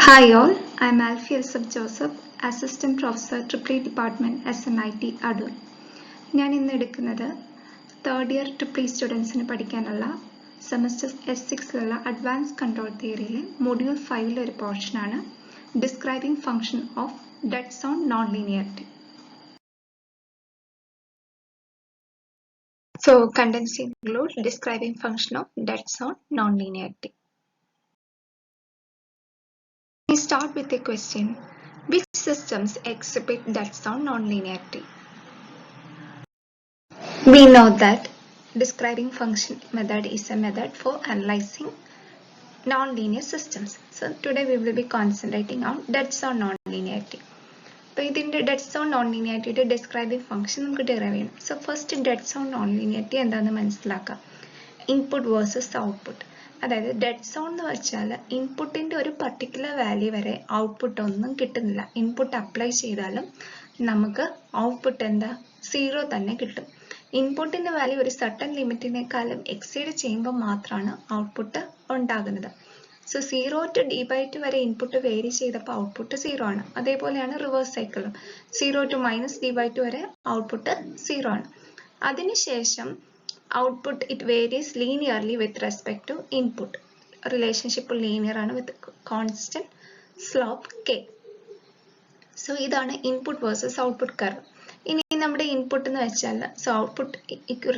Hi all, I am Alfie Yusuf Joseph, Assistant Professor, Triple Department, SMIT, Adur. ഞാൻ ഇന്ന് എടുക്കുന്നത് third year triple സ്റ്റുഡൻസിന് പഠിക്കാനുള്ള semester S6ലുള്ള advance control തിയറിയിലെ module 5ലെ ഒരു പോർഷനാണ് describing function of dead zone non linearity. So, contents include describing function of dead zone non-linearity. We start with a question. Which systems exhibit dead zone non-linearity? We know that describing function method is a method for analyzing non-linear systems. So today we will be concentrating on dead zone non-linearity. So ഇതിന്റെ dead zone non-linearity describing function നമുക്ക് derive ചെയ്യണം. So first dead zone non-linearity എന്താണെന്ന് മനസ്സിലാക്കാം. Input versus output. അതായത് dead zone എന്ന് വെച്ചാൽ ഇൻപുട്ടിന്റെ ഒരു പർട്ടിക്കുലർ വാല്യൂ വരെ ഔട്ട്പുട്ട് ഒന്നും കിട്ടുന്നില്ല. ഇൻപുട്ട് അപ്ലൈ ചെയ്താലും നമുക്ക് ഔട്ട്പുട്ട് എന്താ 0 തന്നെ കിട്ടും. ഇൻപുട്ടിന്റെ വാല്യൂ ഒരു സർട്ടൻ ലിമിറ്റിനേക്കാളും എക്സീഡ് ചെയ്യുമ്പോൾ മാത്രമാണ് ഔട്ട്പുട്ട് ഉണ്ടാകുന്നത്. സോ 0 to d/2 വരെ ഇൻപുട്ട് വേരി ചെയ്തപ്പോൾ ഔട്ട്പുട്ട് 0 ആണ്. അതേപോലെയാണ് റിവേഴ്സ് സൈക്കിളും 0 to -d/2 വരെ ഔട്ട്പുട്ട് 0 ആണ്. അതിനുശേഷം output it varies linearly with respect to input. Relationship linear ആണ് with constant slope k. So ഇതാണ് input versus output curve. ഇനി നമ്മുടെ input എന്ന് വെച്ചാൽ so output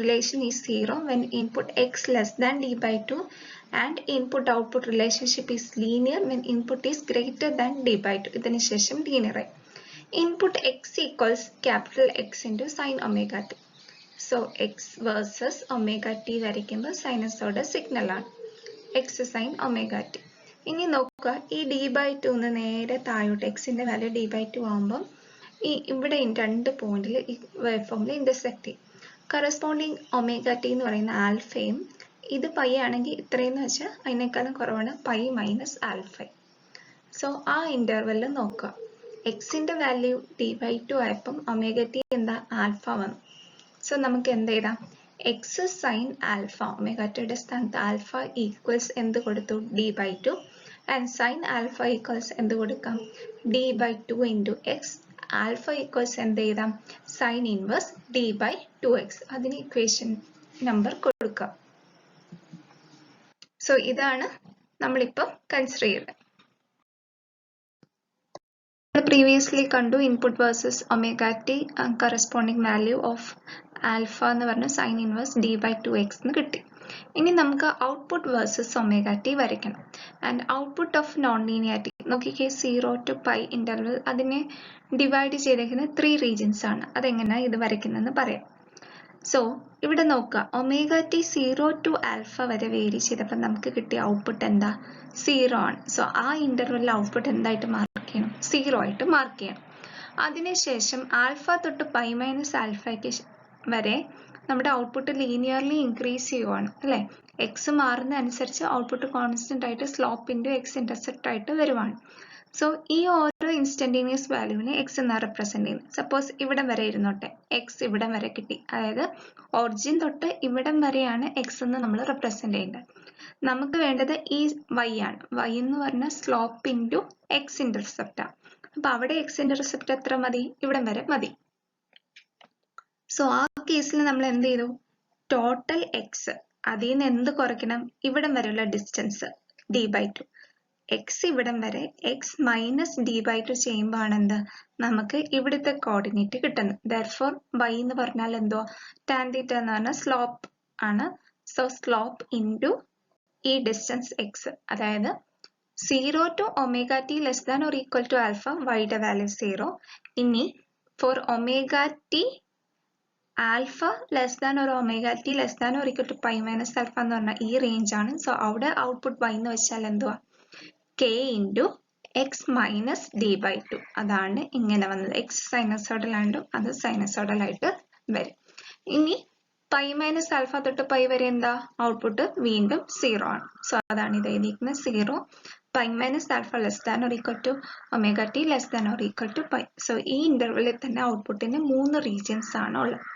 relation is 0 when input x less than d/2 and input output relationship is linear when input is greater than d/2. ഇതിന് ശേഷം linear ആയി. Input x equals capital X into sin omega t. So x versus omega t വരയ്ക്കുമ്പോൾ sinusoidal signal ആണ് x sin omega t. ഇനി നോക്കുക ഈ d/2 നേരെ താഴോട്ട് xന്റെ വാല്യൂ d/2 ആകുമ്പോൾ ഈ ഇവിടെ രണ്ട് പോയിന്റിൽ ഈ വേവ് ഫോമിൽ ഇന്റർസെക്ട് ചെയ്യും. കറസ്പോണ്ടിങ് ഒമേഗ ടി എന്ന് പറയുന്ന ആൽഫയും ഇത് പൈ ആണെങ്കിൽ ഇത്രയെന്ന് വെച്ചാൽ അതിനേക്കാളും കുറവാണ് പൈ മൈനസ് ആൽഫ. സോ ആ ഇന്റർവെല്ലിൽ നോക്കുക എക്സിന്റെ വാല്യൂ d/2 ആയപ്പം ഒമേഗ ടി എന്താ ആൽഫ വന്നു. സോ നമുക്ക് എന്ത് എഴുതാം എക്സ് സൈൻ ആൽഫ ഒമേഗ ടിയുടെ സ്ഥാനത്ത് ആൽഫ ഈക്വൽസ് എന്ത് കൊടുത്തു d/2 and sine alpha equals എന്ത് കൊടുക്കാം d/2 into X. Alpha equals എന്ത് എഴുതാം സൈൻ ഇൻവേഴ്സ് d/2x. അതിന് ഇക്വേഷൻ നമ്പർ കൊടുക്കാം. സോ ഇതാണ് നമ്മളിപ്പോൾ കൺസിഡർ ചെയ്തത്. previously കണ്ടു input versus omega T corresponding value of alpha എന്ന് പറഞ്ഞ സൈൻ ഇൻവേഴ്സ് d/2x എന്ന് കിട്ടി. ഇനി നമുക്ക് ഔട്ട്പുട്ട് വേഴ്സസ് ഒമേഗ ടി വരയ്ക്കണം. And output of non linearity നോക്കിക്കേ 0 to π ഇന്റർവൽ അതിനെ ഡിവൈഡ് ചെയ്തേക്കുന്ന 3 റീജിയൻസ് ആണ്. അതെങ്ങനെയാണ് ഇത് വരയ്ക്കുന്നതെന്ന് പറയാം. സോ ഇവിടെ നോക്കുക ഒമേഗ ടി 0 to ആൽഫ വരെ വേരി ചെയ്തപ്പോൾ നമുക്ക് കിട്ടിയ ഔട്ട്പുട്ട് എന്താ 0 ആണ്. സോ ആ ഇന്റർവെല്ലിൽ ഔട്ട്പുട്ട് എന്തായിട്ട് മാർക്ക് ചെയ്യണം 0 ആയിട്ട് മാർക്ക് ചെയ്യണം. അതിനുശേഷം ആൽഫ തൊട്ട് പൈ മൈനസ് ആൽഫയ്ക്ക് വരെ നമ്മുടെ ഔട്ട്പുട്ട് ലീനിയർലി ഇൻക്രീസ് ചെയ്യുവാണ് അല്ലെ. എക്സ് മാറുന്ന അനുസരിച്ച് ഔട്ട്പുട്ട് കോൺസ്റ്റന്റ് ആയിട്ട് സ്ലോപ്പ് ഇൻറ്റു എക്സ് ഇന്റർസെപ്റ്റ് ആയിട്ട് വരുവാണ്. സോ ഈ ഓരോ ഇൻസ്റ്റന്റേനിയസ് വാല്യൂവിനെ എക്സ് എന്നാ റെപ്രസെന്റ് ചെയ്യുന്നത്. സപ്പോസ് ഇവിടം വരെ ഇരുന്നോട്ടെ എക്സ് ഇവിടം വരെ കിട്ടി. അതായത് ഒറിജിൻ തൊട്ട് ഇവിടം വരെയാണ് എക്സ് എന്ന് നമ്മൾ റെപ്രസെന്റ് ചെയ്യേണ്ടത്. നമുക്ക് വേണ്ടത് ഈ വൈ ആണ്. വൈ എന്ന് പറഞ്ഞാൽ സ്ലോപ്പ് ഇൻറ്റു എക്സ് ഇന്റർസെപ്റ്റ് ആണ്. അപ്പൊ അവിടെ എക്സ് ഇന്റർസെപ്റ്റ് എത്ര മതി ഇവിടം വരെ മതി. സോ ആ കേസിൽ നമ്മൾ എന്ത് ചെയ്തു ടോട്ടൽ എക്സ് അതിൽ നിന്ന് എന്ത് കുറയ്ക്കണം ഇവിടം വരെയുള്ള ഡിസ്റ്റൻസ് d/2. എക്സ് ഇവിടം വരെ എക്സ് മൈനസ് d/2 ചെയ്യുമ്പോൾ ആണ് എന്ത് നമുക്ക് ഇവിടുത്തെ കോർഡിനേറ്റ് കിട്ടുന്നത്. ദെർഫോർ y എന്ന് പറഞ്ഞാൽ എന്തോ ടാൻ തീറ്റ എന്ന് പറഞ്ഞാൽ സ്ലോപ്പ് ആണ്. സോ സ്ലോപ്പ് ഇൻറ്റു ഈ ഡിസ്റ്റൻസ് എക്സ് അതായത് 0 to omega T less than or equal to alpha വൈയുടെ വാല്യൂ 0. ഇനി for omega t alpha less than ഒരു omega T less than or equal to pi minus alpha എന്ന് പറഞ്ഞാൽ ഈ range ആണ്. So അവിടെ ഔട്ട്പുട്ട് y എന്ന് വെച്ചാൽ എന്തുവാ k into X minus d/2. അതാണ് ഇങ്ങനെ വന്നത്. എക്സ് സൈനസോഡൽ ആയിട്ടും അത് സൈനസോഡൽ ആയിട്ട് വരും. ഇനി പൈ മൈനസ് ആൽഫ തൊട്ട് പൈ വരെ എന്താ ഔട്ട്പുട്ട് വീണ്ടും 0 ആണ്. സോ അതാണ് ഇത് എഴുതിയിരിക്കുന്നത് 0 pi minus alpha less than or equal to omega T less than or equal to pi. So ഈ ഇന്റർവെല്ലിൽ തന്നെ ഔട്ട്പുട്ടിന് 3 റീജിയൻസ് ആണ് ഉള്ളത്.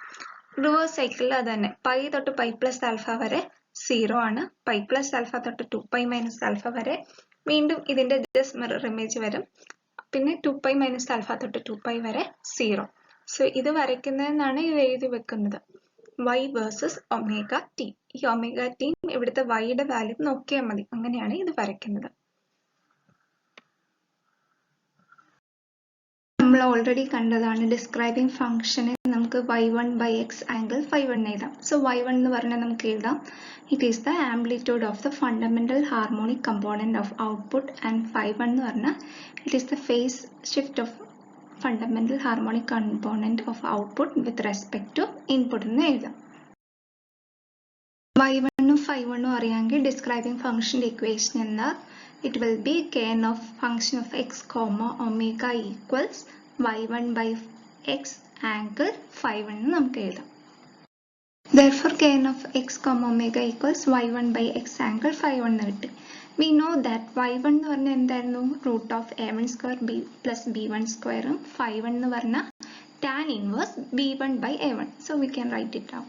റിവേഴ്സ് സൈക്കിളിൽ അത് തന്നെ പൈ തൊട്ട് പൈ പ്ലസ് ആൽഫ വരെ 0 ആണ്. പൈ പ്ലസ് ആൽഫ തൊട്ട് 2π മൈനസ് ആൽഫ വരെ വീണ്ടും ഇതിന്റെ ജസ്റ്റ് മിറർ ഇമേജ് വരും. പിന്നെ 2π മൈനസ് ആൽഫ തൊട്ട് 2π വരെ 0. സോ ഇത് വരയ്ക്കുന്നതെന്നാണ് ഇത് എഴുതി വെക്കുന്നത്. y versus omega T. ഈ ഒമേഗ ടി ഇവിടുത്തെ വൈയുടെ വാല്യൂ നോക്കിയാൽ മതി. അങ്ങനെയാണ് ഇത് വരയ്ക്കുന്നത്. നമ്മൾ ഓൾറെഡി കണ്ടതാണ് ഡിസ്ക്രൈബിംഗ് ഫംഗ്ഷനെ നമുക്ക് y1 by x ആംഗിൾ φ1 എഴുതാം. സോ y1 എന്ന് പറഞ്ഞാൽ നമുക്ക് എഴുതാം it is the amplitude of the fundamental harmonic component of output and φ1 എന്ന് പറഞ്ഞാൽ it is the phase shift of fundamental harmonic component of output with respect to input എന്ന് എഴുതാം. y1 ഉം φ1 ഉം അറിയാമെങ്കിൽ ഡിസ്ക്രൈബിംഗ് ഫംഗ്ഷന്റെ ഇക്വേഷൻ എന്താ? It will be kn of function of x comma omega equals y1 by x angle φ1 എന്ന് നമുക്ക് എഴുതാം. Therefore kn of x comma omega equals y1 by x angle φ1 എന്ന് കിട്ടി. We know that y1 എന്ന് പറഞ്ഞാൽ എന്തായിരുന്നു? root of a1 square b plus b1 square ഉം φ1 എന്ന് പറഞ്ഞാൽ tan inverse b1 by a1. So we can write it down.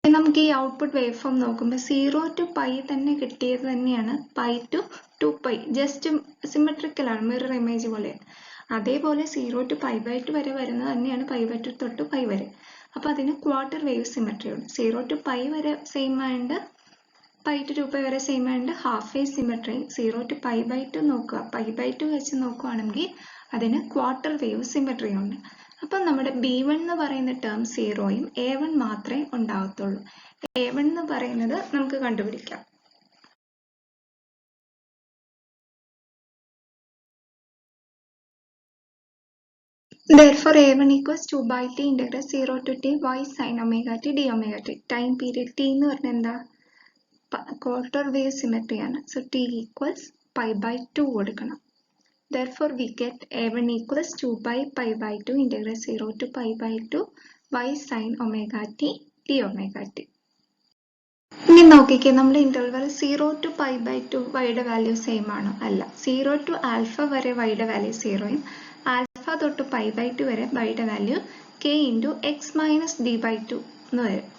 നമുക്ക് ഈ ഔട്ട്പുട്ട് വേവ് ഫോം നോക്കുമ്പോൾ 0 to π തന്നെ കിട്ടിയത് തന്നെയാണ്. π to 2π ജസ്റ്റ് സിമെട്രിക്കൽ ആണ്, മിറർ ഇമേജ് പോലെ. അതേപോലെ 0 to π/2 വരെ വരുന്നത് തന്നെയാണ് π/2 തൊട്ട് π വരെ. അപ്പൊ അതിന് ക്വാർട്ടർ വേവ് സിമെട്രി ഉണ്ട്. 0 to π വരെ സെയിം ആയതുകൊണ്ട് π to 2π വരെ സെയിം ആയതുകൊണ്ട് ഹാഫ് വേവ് സിമെട്രി. 0 to π/2 നോക്കുക, π/2 വെച്ച് നോക്കുകയാണെങ്കിൽ അതിന് ക്വാർട്ടർ വേവ് സിമെട്രി ഉണ്ട്. അപ്പൊ നമ്മുടെ b1 എന്ന് പറയുന്ന ടേം 0യും a1 മാത്രമേ ഉണ്ടാകത്തുള്ളൂ. a1 എന്ന് പറയുന്നത് നമുക്ക് കണ്ടുപിടിക്കാം. Therefore a1 equals 2/t integral 0 to t y sin omega t d omega t. Time period t എന്ന് പറഞ്ഞാൽ എന്താ? ക്വാർട്ടർ വേവ് സിമെട്രി ആണ്. സോ t equals π/2 കൊടുക്കണം. Therefore, we get a1 equals 2 π/2 integral 0 to π/2 y sin omega t d omega t. ഇനി നോക്കിക്കേ, നമ്മുടെ interval 0 to π/2 വൈയുടെ value same ആണോ? അല്ല. 0 to ആൽഫ വരെ വൈയുടെ വാല്യൂ 0യും ആൽഫ തൊട്ട് π/2 വരെ വൈയുടെ value k into x minus d/2 എന്ന് വരും.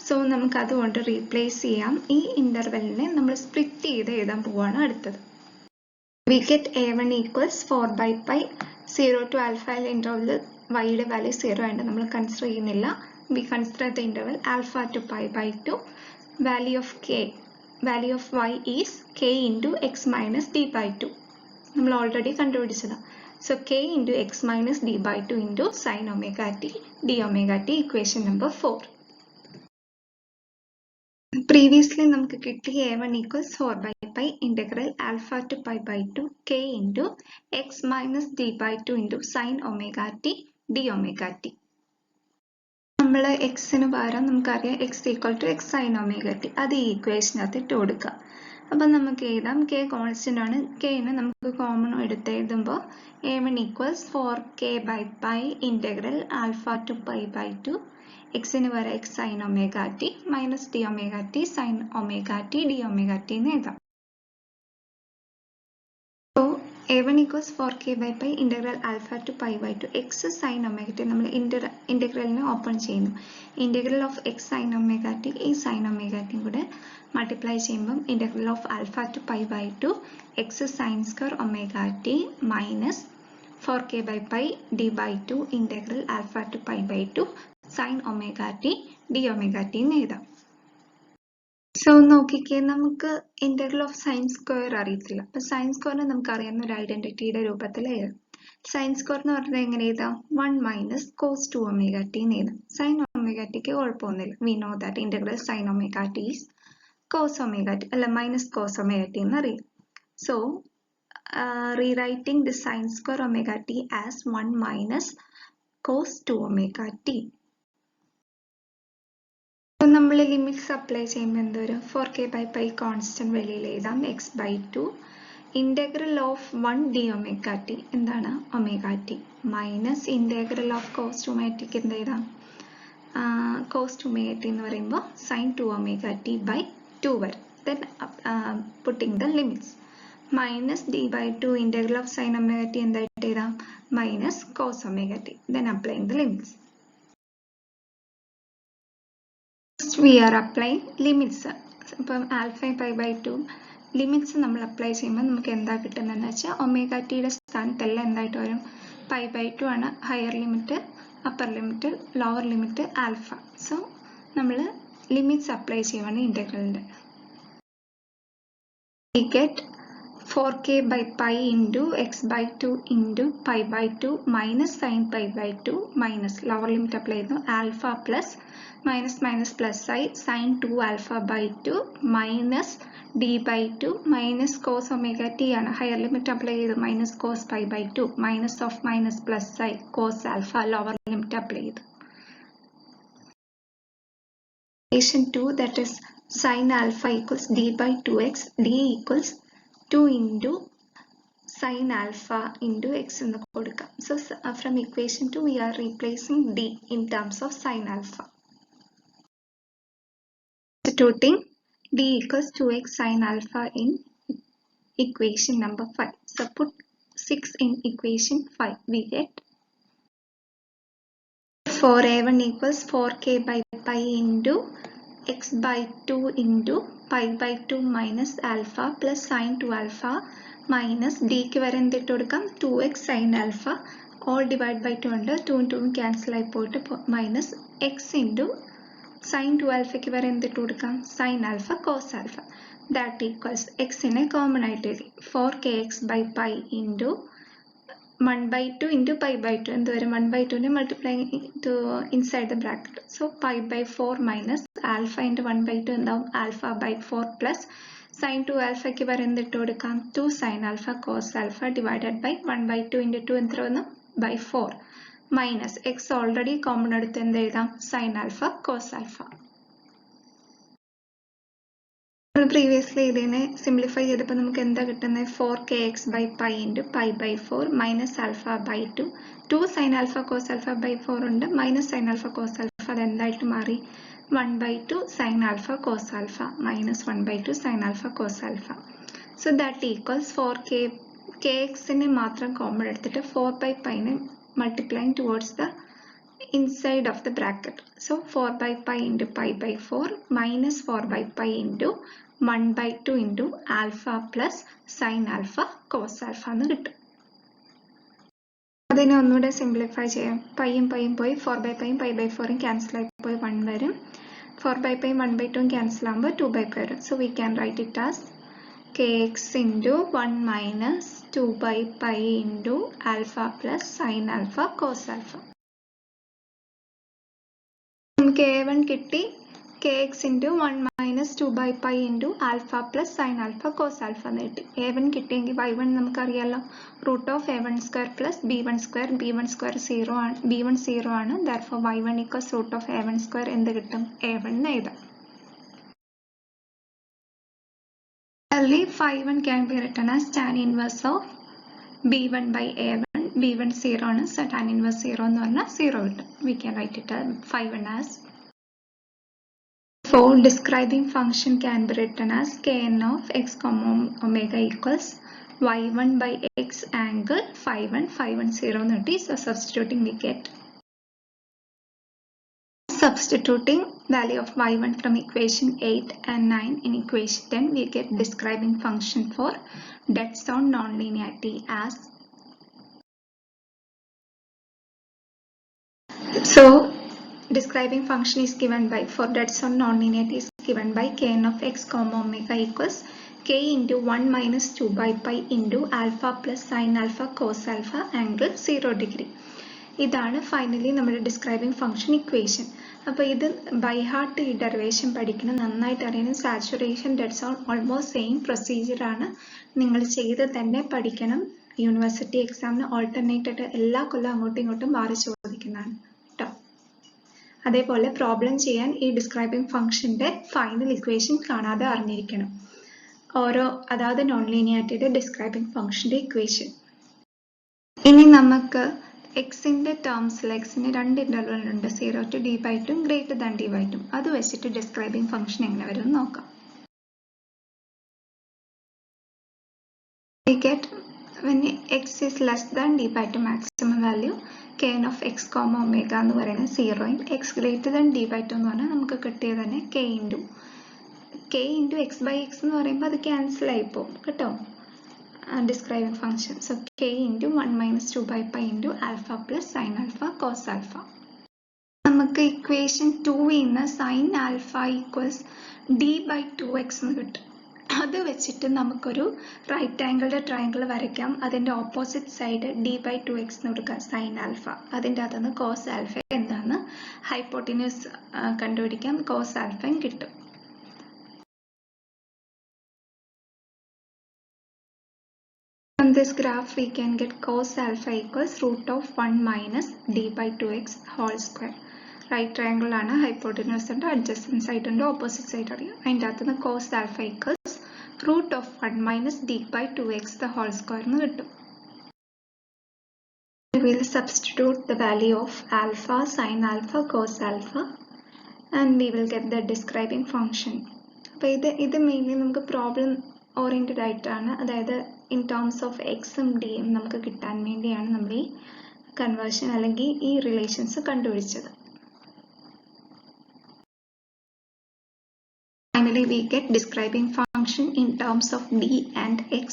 സോ നമുക്ക് അതുകൊണ്ട് റീപ്ലേസ് ചെയ്യാം. ഈ ഇന്റർവെലിനെ നമ്മൾ സ്പ്ലിറ്റ് ചെയ്ത് എഴുതാൻ പോവാണ് അടുത്തത്. We get a1 equals 4/π 0 to alpha interval y value 0 and നമ്മൾ കൺസിഡർ ചെയ്യുന്നില്ല. We consider the interval alpha to π/2. Value of y is k into x minus d/2. നമ്മൾ already കണ്ടുപിടിച്ചതാണ്. So k into x minus d/2 into sin omega t d omega t equation number 4. Previously നമുക്ക് കിട്ടി a1 equals 4/π integral alpha to π/2 k into x minus d/2 into sin omega t d omega t. നമ്മൾ എക്സിന് പകരം നമുക്കറിയാം x equal to x sin omega t. അത് ഈ ഇക്വേഷനകത്ത് ഇട്ട് കൊടുക്കുക. അപ്പം നമുക്ക് എഴുതാം k കോൺസ്റ്റന്റ് ആണ്. kനെ നമുക്ക് കോമൺ എടുത്ത് എഴുതുമ്പോൾ a1 equals 4k/π integral alpha to π/2 x-ന് പകരം x sin omega t minus d omega t sin omega t d omega t എന്ന് എഴുതാം. So a1 equals 4k/π integral alpha to π/2 x sin omega t. നമ്മൾ ഇന്റഗ്രലിനെ open ചെയ്യുന്നു. Integral of x sin omega t ഈ sin omega t കൂടെ multiply ചെയ്യുമ്പോൾ integral of alpha to π/2 x sin square omega t minus 4k/π d/2 integral alpha to π/2 sin omega t d omega t എന്ന് എഴുതാം. So നോക്കിക്കേ, നമുക്ക് integral of sine square അറിയത്തില്ല. അപ്പൊ sign സ്ക്വയറിനെ നമുക്ക് അറിയാവുന്ന ഒരു ഐഡന്റിറ്റിയുടെ രൂപത്തിൽ എഴുതാം. സൈൻ സ്ക്വയർ എന്ന് പറഞ്ഞാൽ എങ്ങനെ എഴുതാം? 1 മൈനസ് കോസ് 2 ഒമേഗ ടി എന്ന് എഴുതാം. സൈൻ ഒമേഗ ടിക്ക് കുഴപ്പമൊന്നുമില്ല. We know that integral sine omega T is cos omega T അല്ല മൈനസ് കോസ് ഒമേഗ ടി എന്ന് അറിയാം. So rewriting the sin square omega t as 1 minus cos 2 omega t. നമ്മൾ limits apply ചെയ്യുമ്പോൾ എന്തോരും 4k/π constant വെളിയിൽ എഴുതാം. x/2 integral of 1 d omega t എന്താണ് omega t minus integral of cos 2 omega ടിക്ക് എന്ത് എഴുതാം? കോസ് 2 ഒമേഗ ടി എന്ന് പറയുമ്പോൾ sin 2 ഒമേഗ ടി ബൈ 2 വരും. Then putting the limits minus d/2 integral of sin omega t എന്തായിട്ട് എഴുതാം? minus cos omega t. Then applying the limits. We are applying limits. ഇപ്പം ആൽഫയും pi by two limits നമ്മൾ apply ചെയ്യുമ്പോൾ നമുക്ക് എന്താ കിട്ടുന്നതെന്ന് വെച്ചാൽ ഒമേഗ ടിയുടെ സ്ഥാനത്തെല്ലാം എന്തായിട്ട് വരും, പൈ ബൈ ടു ആണ് higher limit, upper limit, lower limit alpha. So നമ്മൾ ലിമിറ്റ്സ് അപ്ലൈ ചെയ്യുവാണ് ഇൻ്റഗ്രലിൻ്റെ. We get 4k by pi into x by 2 into pi by 2 minus sin pi by 2 minus lower limit apply ചെയ്യുന്നു alpha plus minus minus plus I sin 2 alpha by 2 minus d by 2 minus cos omega t ആണ് higher limit apply ചെയ്തു minus cos pi by 2 minus of minus plus I cos alpha lower limit apply ചെയ്തു. Equation 2, that is sin alpha equals d by 2x, d equals 2 into sin alpha into x എന്ന് കൊടുക്കാം. So from equation 2 we are replacing d in terms of sin alpha. Substituting d equals 2x sin alpha in equation number 5. So put 6 in equation 5. We get 4a1 equals 4k by pi into x by 2 into pi by 2 minus alpha plus sin 2 alpha minus d ക്ക് വരെ എന്തിട്ട് കൊടുക്കാം 2x sin alpha all divide by 2 ഉണ്ട് 2 2 cancel ആയി പോയിട്ട് minus x into sin 2 alpha ക്ക് വരെ എന്തിട്ട് കൊടുക്കാം sin alpha cos alpha that equals x നെ കോമൺ ആയിട്ട് എഴുതി 4kx by pi into 1 by 2 into pi by 2 എന്ത് വരും 1 by 2 നെ multiplying to inside the bracket. So pi by 4 minus alpha into 1 by 2 എന്താവും alpha by 4 plus sin 2 alpha ക്ക് വരെ എന്തിട്ട് കൊടുക്കാം 2 sin alpha cos alpha divided by 1 by 2 into 2 എത്ര വന്നു by 4 minus x already common എടുത്ത് എന്ത് എഴുതാം sin alpha cos alpha. Previously ഇതിനെ simplify ചെയ്തപ്പോൾ നമുക്ക് എന്താ കിട്ടുന്നത് 4kx by pi into pi by 4 minus alpha by 2 2 sin alpha cos alpha by 4 ഉണ്ട് minus sin alpha cos alpha അത് എന്തായിട്ട് മാറി 1 by 2 sin alpha cos alpha minus 1 by 2 sin alpha cos alpha. So that equals 4k kx നെ മാത്രം common എടുത്തിട്ട് 4 by pi നെ multiplying towards the inside of the bracket. So 4 by pi into pi by 4 minus 4 by pi into 1 by 2 into alpha plus sin alpha cos alpha എന്ന് കിട്ടും. അതിനെ ഒന്നുകൂടെ simplify ചെയ്യാം പൈയും പോയി 4 by pi pi by 4 cancel ആയി പോയി 1 വരും 4 by pi 1 by 2 cancel ആകുമ്പോൾ 2 by pi വരും. So we can write it as kx into 1 minus 2 by pi into alpha plus sin alpha cos alpha. നമുക്ക് a1 കിട്ടി kx into 1 minus 2 by pi into alpha plus sin alpha cos alpha എന്ന് കിട്ടി. a1 കിട്ടിയെങ്കിൽ y1 നമുക്കറിയാലോ root of a1 square plus b1 square 0 ആണ് b1 0 ആണ് therefore y1 equals root of a1 square എന്ത് കിട്ടും a1 എന്ന് എഴുതാം. Finally phi1 can be written as tan inverse of b1 by a1 b1 0 ആണ് so tan inverse 0 എന്ന് പറഞ്ഞാൽ 0 കിട്ടും. We can write it as phi1 as so describing function can be written as kn of x comma omega equals y1 by x angle phi1 0 എന്ന് കിട്ടി. So substituting we get substituting value of y1 from equation 8 and 9 in equation 10 we get describing function for dead zone nonlinearity as so describing function is given by for dead zone nonlinearity is given by kn of x comma omega equals k into 1 minus 2 by pi into alpha plus sin alpha cos alpha angle 0 degree. ഇതാണ് finally നമ്മുടെ describing function equation. അപ്പോൾ ഇത് by heart ഈ derivation പഠിക്കണം നന്നായിട്ട് അറിയണം. Saturation dead zone almost same പ്രൊസീജിയറാണ് നിങ്ങൾ ചെയ്ത് തന്നെ പഠിക്കണം. യൂണിവേഴ്സിറ്റി എക്സാമിന് ഓൾട്ടർനേറ്റ് ആയിട്ട് എല്ലാ കൊല്ലം അങ്ങോട്ടും ഇങ്ങോട്ടും മാറി ചോദിക്കുന്നതാണ് കേട്ടോ. അതേപോലെ പ്രോബ്ലം ചെയ്യാൻ ഈ ഡിസ്ക്രൈബിംഗ് ഫംഗ്ഷന്റെ ഫൈനൽ ഇക്വേഷൻ കാണാതെ അറിഞ്ഞിരിക്കണം. അതായത് നോൺ ലീനിയാരിറ്റിയുടെ ഡിസ്ക്രൈബിംഗ് ഫംഗ്ഷന്റെ ഇക്വേഷൻ. ഇനി നമുക്ക് എക്സിന്റെ ടേംസിൽ എക്സിന് രണ്ട് ഇന്റർവെൽ ഉണ്ട് 0 to d/2 greater than d/2. അത് വെച്ചിട്ട് ഡിസ്ക്രൈബിംഗ് ഫംഗ്ഷൻ എങ്ങനെ വരും നോക്കാം. We get when x is less than d/2 maximum value kn of x comma omega എന്ന് പറയുന്നത് 0 x greater than d/2 എന്ന് പറഞ്ഞാൽ നമുക്ക് കിട്ടിയത് തന്നെ k into k into x by x എന്ന് പറയുമ്പോൾ അത് ക്യാൻസൽ ആയി പോകും കേട്ടോ, describing function. So k into 1 minus 2 by pi into alpha plus sin alpha cos alpha. നമുക്ക് ഇക്വേഷൻ 2 ന്ന് sin alpha equals d by 2x എന്ന് കിട്ടും. അത് വെച്ചിട്ട് നമുക്കൊരു റൈറ്റ് ആംഗിളുടെ ട്രയാങ്കിൾ വരയ്ക്കാം. അതിൻ്റെ opposite side d by 2x എന്ന് കൊടുക്കുക, സൈൻ ആൽഫ. അതിൻ്റെ അകത്തുനിന്ന് കോസ് ആൽഫ എന്താന്ന് ഹൈപ്പോട്ടിന്യൂസ് കണ്ടുപിടിക്കാം, കോസ് ആൽഫയും കിട്ടും. From this graph we can get cos alpha equals root of 1 minus d by 2x whole square. Right triangle ആണ്, ഹൈപ്പോട്ടിന്യൂസ് ഉണ്ട്, adjacent side ഉണ്ട്, ഓപ്പോസിറ്റ് സൈഡ് അറിയാം. അതിൻ്റെ അകത്തുനിന്ന് cos alpha equals root of 1 minus d by 2x the whole square എന്ന് കിട്ടും. We will substitute the value of alpha, sin alpha, cos alpha and we will get the describing function. അപ്പോൾ ഇത് mainly നമുക്ക് problem oriented ആയിട്ടാണ്, അതായത് in terms of എക്സും ഡിയും നമുക്ക് കിട്ടാൻ വേണ്ടിയാണ് നമ്മൾ ഈ കൺവേർഷൻ അല്ലെങ്കിൽ ഈ റിലേഷൻസ് കണ്ടുപിടിച്ചത്. Finally, we get describing function in terms of d and x.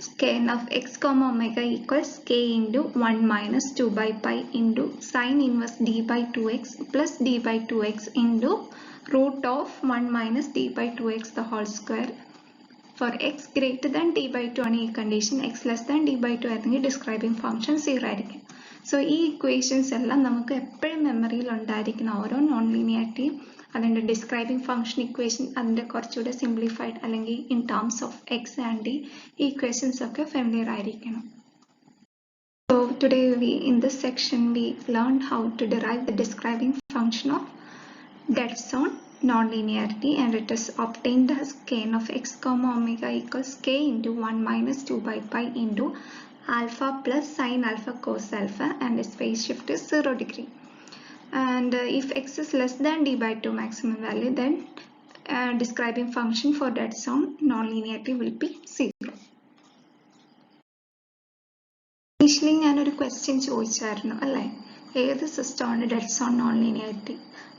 Scan of x comma omega equals k into 1 minus 2 by pi into sin inverse d by 2x plus d by 2x into root of 1 minus d by 2x the whole square. For x greater than d by 2 ആണ് ഈ condition, x less than d by 2 ആയിരുന്നെങ്കിൽ describing function 0 ആയിരിക്കും. So ഈ equations എല്ലാം നമുക്ക് എപ്പോഴും മെമ്മറിയിൽ ഉണ്ടായിരിക്കുന്ന ഓരോ നോൺ ലീനിയാരിറ്റിയും അതിൻ്റെ ഡിസ്ക്രൈബിംഗ് ഫംഗ്ഷൻ ഇക്വേഷൻ അതിൻ്റെ കുറച്ചുകൂടെ സിംപ്ലിഫൈഡ് അല്ലെങ്കിൽ in terms of X and D ഈ ഇക്വേഷൻസ് ഒക്കെ ഫെമിലിയർ ആയിരിക്കണം. So today in this section we learned how to derive the describing function of dead zone nonlinearity, and it is obtained as kn of x comma omega equals k into 1 minus 2 by pi into alpha plus sin alpha cos alpha, and its phase shift is 0 degree. And if x is less than d by 2 maximum value, then describing function for dead zone nonlinearity will be 0. Initially ഞാനൊരു question ചോദിച്ചായിരുന്നു അല്ലേ, ഏത് സിസ്റ്റമാണ് dead zone nonlinearity?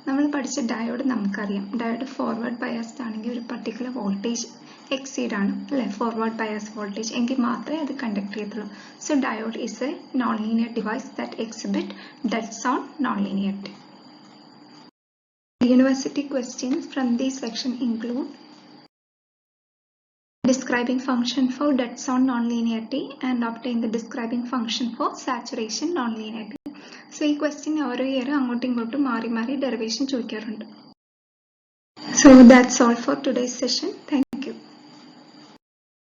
നമ്മൾ പഠിച്ച diode നമുക്കറിയാം, diode forward biased ആണെങ്കിൽ ഒരു പർട്ടിക്കുലർ വോൾട്ടേജ് എക്സീഡ് ആണ് അല്ലേ, ഫോർവേഡ് ബയാസ് വോൾട്ടേജ്, എങ്കിൽ മാത്രമേ അത് കണ്ടക്ട് ചെയ്യത്തുള്ളൂ. So diode is A non linear device that exhibit dead zone nonlinearity. University questions from this section include describing function for dead zone nonlinearity and obtain the describing function for saturation nonlinearity. So ഈ question ഓരോ year അങ്ങോട്ടും ഇങ്ങോട്ടും മാറി മാറി derivation ചോദിക്കാറുണ്ട്. So that's all for today's session. Thank you.